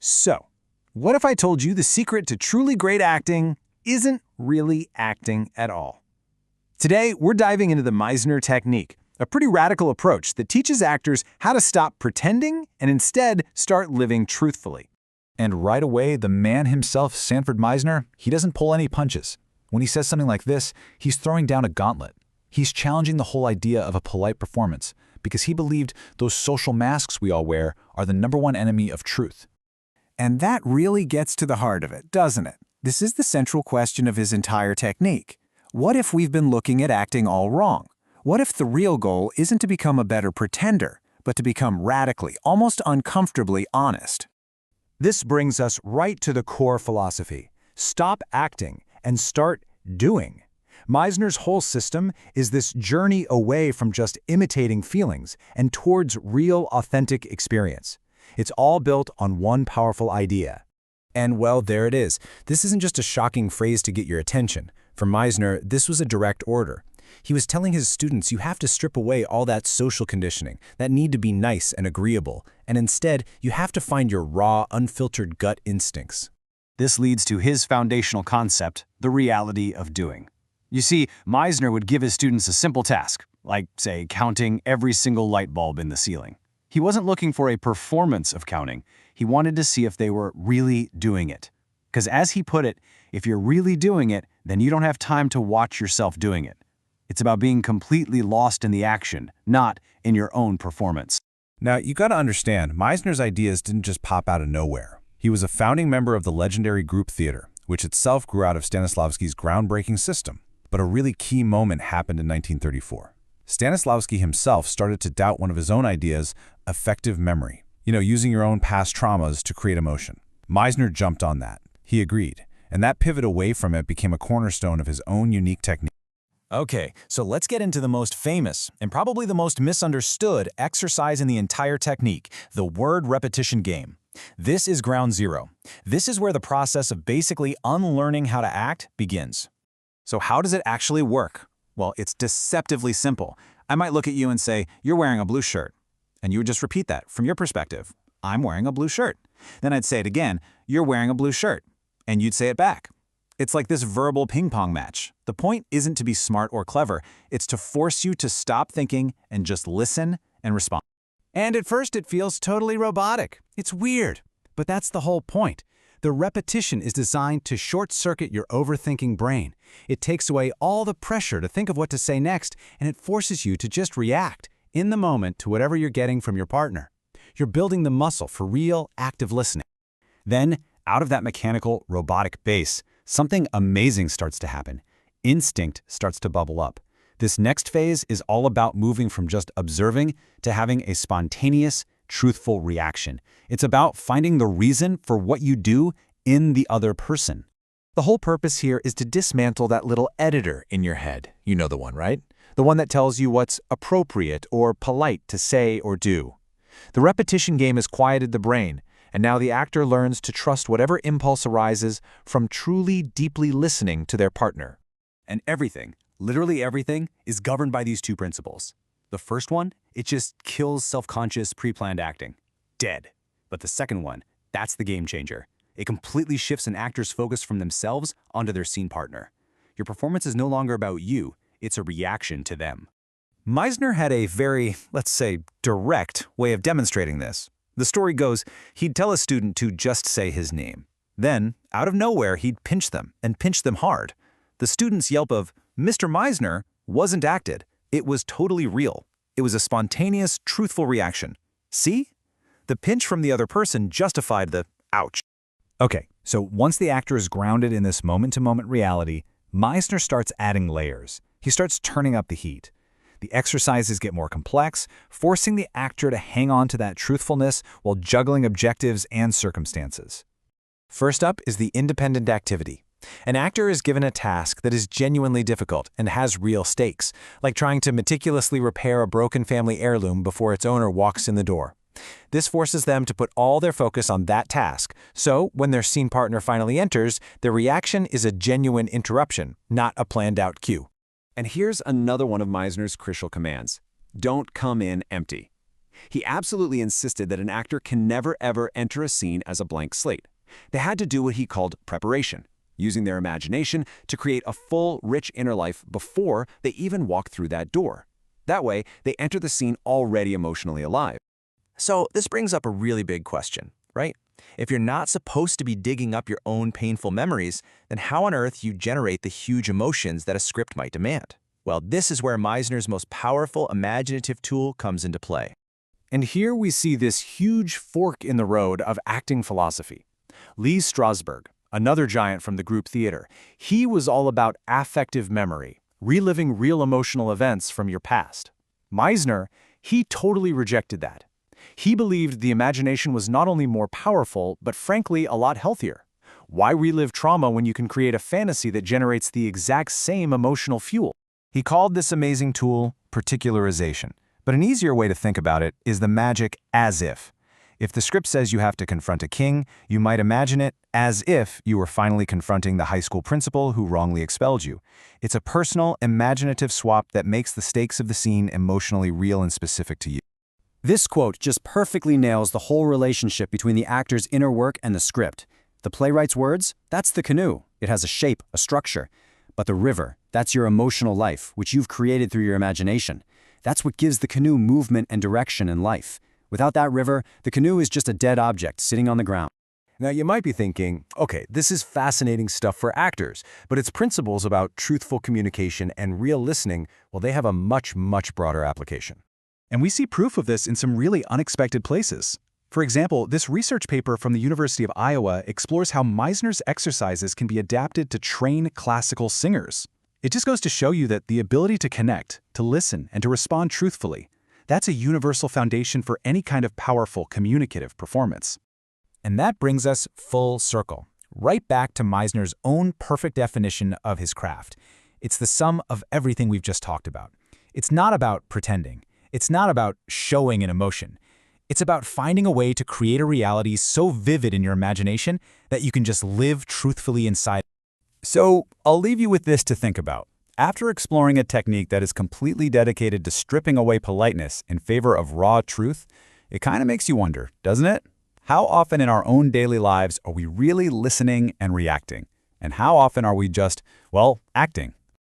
So, what if I told you the secret to truly great acting isn't really acting at all? Today, we're diving into the Meisner technique, a pretty radical approach that teaches actors how to stop pretending and instead start living truthfully. And right away, the man himself, Sanford Meisner, he doesn't pull any punches. When he says something like this, he's throwing down a gauntlet. He's challenging the whole idea of a polite performance because he believed those social masks we all wear are the #1 enemy of truth. And that really gets to the heart of it, doesn't it? This is the central question of his entire technique. What if we've been looking at acting all wrong? What if the real goal isn't to become a better pretender, but to become radically, almost uncomfortably honest? This brings us right to the core philosophy. Stop acting and start doing. Meisner's whole system is this journey away from just imitating feelings and towards real, authentic experience. It's all built on one powerful idea. And well, there it is. This isn't just a shocking phrase to get your attention. For Meisner, this was a direct order. He was telling his students you have to strip away all that social conditioning, that need to be nice and agreeable, and instead, you have to find your raw, unfiltered gut instincts. This leads to his foundational concept, the reality of doing. You see, Meisner would give his students a simple task, like, say, counting every single light bulb in the ceiling. He wasn't looking for a performance of counting. He wanted to see if they were really doing it. Because as he put it, if you're really doing it, then you don't have time to watch yourself doing it. It's about being completely lost in the action, not in your own performance. Now, you got to understand, Meisner's ideas didn't just pop out of nowhere. He was a founding member of the legendary group theater, which itself grew out of Stanislavski's groundbreaking system. But a really key moment happened in 1934. Stanislavski himself started to doubt one of his own ideas, effective memory. Using your own past traumas to create emotion. Meisner jumped on that. He agreed, and that pivot away from it became a cornerstone of his own unique technique. Okay, so let's get into the most famous and probably the most misunderstood exercise in the entire technique, the word repetition game. This is ground zero. This is where the process of basically unlearning how to act begins. So how does it actually work? Well, it's deceptively simple. I might look at you and say, "You're wearing a blue shirt." And you would just repeat that from your perspective. "I'm wearing a blue shirt." Then I'd say it again, "You're wearing a blue shirt." And you'd say it back. It's like this verbal ping-pong match. The point isn't to be smart or clever. It's to force you to stop thinking and just listen and respond. And at first it feels totally robotic. It's weird. But that's the whole point. The repetition is designed to short-circuit your overthinking brain. It takes away all the pressure to think of what to say next, and it forces you to just react in the moment to whatever you're getting from your partner. You're building the muscle for real, active listening. Then, out of that mechanical, robotic base, something amazing starts to happen. Instinct starts to bubble up. This next phase is all about moving from just observing to having a spontaneous, truthful reaction. It's about finding the reason for what you do in the other person. The whole purpose here is to dismantle that little editor in your head. You know the one, right? The one that tells you what's appropriate or polite to say or do. The repetition game has quieted the brain, and now the actor learns to trust whatever impulse arises from truly deeply listening to their partner. And everything, literally everything, is governed by these two principles. The first one, it just kills self-conscious, pre-planned acting. Dead. But the second one, that's the game changer. It completely shifts an actor's focus from themselves onto their scene partner. Your performance is no longer about you, it's a reaction to them. Meisner had a very, let's say, direct way of demonstrating this. The story goes, he'd tell a student to just say his name. Then, out of nowhere, he'd pinch them, and pinch them hard. The student's yelp of, "Mr. Meisner," wasn't acted. It was totally real. It was a spontaneous, truthful reaction. See? The pinch from the other person justified the ouch. Okay, so once the actor is grounded in this moment-to-moment reality, Meisner starts adding layers. He starts turning up the heat. The exercises get more complex, forcing the actor to hang on to that truthfulness while juggling objectives and circumstances. First up is the independent activity. An actor is given a task that is genuinely difficult and has real stakes, like trying to meticulously repair a broken family heirloom before its owner walks in the door. This forces them to put all their focus on that task, so when their scene partner finally enters, their reaction is a genuine interruption, not a planned-out cue. And here's another one of Meisner's crucial commands. Don't come in empty. He absolutely insisted that an actor can never ever enter a scene as a blank slate. They had to do what he called preparation, using their imagination to create a full, rich inner life before they even walk through that door. That way, they enter the scene already emotionally alive. So this brings up a really big question, right? If you're not supposed to be digging up your own painful memories, then how on earth you generate the huge emotions that a script might demand? Well, this is where Meisner's most powerful imaginative tool comes into play. And here we see this huge fork in the road of acting philosophy. Lee Strasberg, another giant from the group theater, he was all about affective memory, reliving real emotional events from your past. Meisner, he totally rejected that. He believed the imagination was not only more powerful, but frankly a lot healthier. Why relive trauma when you can create a fantasy that generates the exact same emotional fuel? He called this amazing tool particularization. But an easier way to think about it is the magic as if. If the script says you have to confront a king, you might imagine it as if you were finally confronting the high school principal who wrongly expelled you. It's a personal, imaginative swap that makes the stakes of the scene emotionally real and specific to you. This quote just perfectly nails the whole relationship between the actor's inner work and the script. The playwright's words, that's the canoe. It has a shape, a structure. But the river, that's your emotional life, which you've created through your imagination. That's what gives the canoe movement and direction in life. Without that river, the canoe is just a dead object sitting on the ground. Now you might be thinking, okay, this is fascinating stuff for actors, but its principles about truthful communication and real listening, well, they have a much, much broader application. And we see proof of this in some really unexpected places. For example, this research paper from the University of Iowa explores how Meisner's exercises can be adapted to train classical singers. It just goes to show you that the ability to connect, to listen, and to respond truthfully, that's a universal foundation for any kind of powerful communicative performance. And that brings us full circle, right back to Meisner's own perfect definition of his craft. It's the sum of everything we've just talked about. It's not about pretending. It's not about showing an emotion. It's about finding a way to create a reality so vivid in your imagination that you can just live truthfully inside. So I'll leave you with this to think about. After exploring a technique that is completely dedicated to stripping away politeness in favor of raw truth, it kind of makes you wonder, doesn't it? How often in our own daily lives are we really listening and reacting? And how often are we just, well, acting?